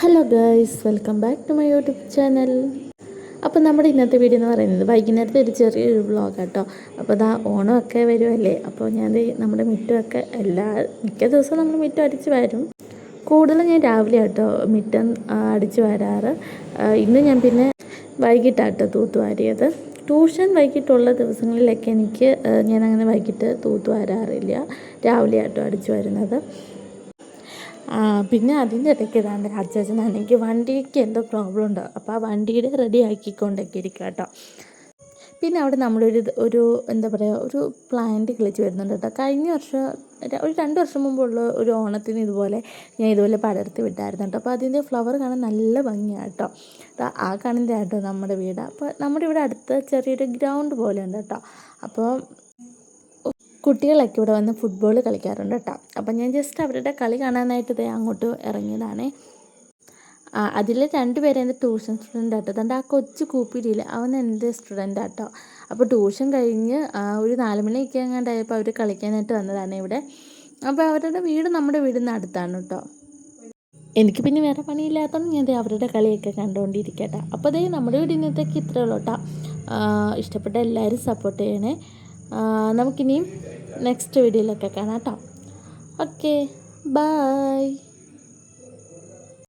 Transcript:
Hello guys, welcome back to my YouTube channel. അപ്പോൾ നമ്മുടെ ഇന്നത്തെ വീഡിയോ എന്ന് പറയുന്നത് വൈകുന്നേരത്തെ ഒരു ചെറിയൊരു വ്ളോഗ് കേട്ടോ. അപ്പോൾ ഓണമൊക്കെ വരുമല്ലേ, അപ്പോൾ നമ്മുടെ മുറ്റമൊക്കെ മിക്ക ദിവസവും നമ്മൾ മുറ്റം അടിച്ച് വരും. കൂടുതലും ഞാൻ രാവിലെ കേട്ടോ മുറ്റം അടിച്ച് വരാറ്. ഇന്ന് ഞാൻ പിന്നെ വൈകിട്ടാട്ടോ തൂത്തുവാരിയത്. ട്യൂഷൻ വൈകിട്ടുള്ള ദിവസങ്ങളിലൊക്കെ ഞാനങ്ങനെ വൈകിട്ട് തൂത്തുവാരാറില്ല, രാവിലെ ആട്ടോ അടിച്ചു വരുന്നത്. പിന്നെ അതിൻ്റെ ഇടയ്ക്ക് അച്ചാച്ചനാണെങ്കിൽ വണ്ടിക്ക് എന്തോ പ്രോബ്ലം ഉണ്ട്, അപ്പോൾ ആ വണ്ടിയുടെ റെഡി ആക്കിക്കൊണ്ടൊക്കെ ഇരിക്കുക കേട്ടോ. പിന്നെ അവിടെ ഒരു എന്താ പറയുക, ഒരു പ്ലാന്റ് കിളിച്ച് വരുന്നുണ്ട് കേട്ടോ. കഴിഞ്ഞ വർഷം ഒരു 2 വർഷം മുമ്പുള്ള ഒരു ഓണത്തിന് ഞാൻ ഇതുപോലെ പടർത്തി വിട്ടായിരുന്നു കേട്ടോ. അപ്പോൾ അതിൻ്റെ ഫ്ലവർ കാണാൻ നല്ല ഭംഗിയാണ് കേട്ടോ. ആ കാണുന്ന കേട്ടോ നമ്മുടെ വീട്. അപ്പോൾ നമ്മുടെ ഇവിടെ അടുത്ത് ചെറിയൊരു ഗ്രൗണ്ട് പോലെ ഉണ്ട് കേട്ടോ. അപ്പോൾ കുട്ടികളൊക്കെ ഇവിടെ വന്ന് ഫുട്ബോൾ കളിക്കാറുണ്ട് കേട്ടോ. അപ്പം ഞാൻ ജസ്റ്റ് അവരുടെ കളി കാണാനായിട്ട് അങ്ങോട്ട് ഇറങ്ങിയതാണേ. അതിൽ 2 പേര് എൻ്റെ ട്യൂഷൻ സ്റ്റുഡൻ്റ് ആട്ടോ. അതുകൊണ്ട് ആ കൊച്ചു കൂപ്പിരിയിൽ അവൻ എൻ്റെ സ്റ്റുഡൻ്റ് ആട്ടോ. അപ്പോൾ ട്യൂഷൻ കഴിഞ്ഞ് ഒരു 4 മണിയൊക്കെ എങ്ങാണ്ടായപ്പോൾ അവർ കളിക്കാനായിട്ട് വന്നതാണ് ഇവിടെ. അപ്പോൾ അവരുടെ വീട് നമ്മുടെ വീടിന് അടുത്താണ് കേട്ടോ. എനിക്ക് പിന്നെ വേറെ പണിയില്ലാത്തതുകൊണ്ട് ഞാൻ അവരുടെ കളിയൊക്കെ കണ്ടുകൊണ്ടിരിക്കട്ടെ. അപ്പോൾ നമ്മുടെ വീട് ഇന്നത്തേക്ക് ഇത്രയേ ഉള്ളൂ കേട്ടോ. ഇഷ്ടപ്പെട്ട എല്ലാവരും സപ്പോർട്ട് ചെയ്യണേ. നമുക്കിനിയും നെക്സ്റ്റ് വീഡിയോയിലൊക്കെ കാണാം കേട്ടോ. Okay, by.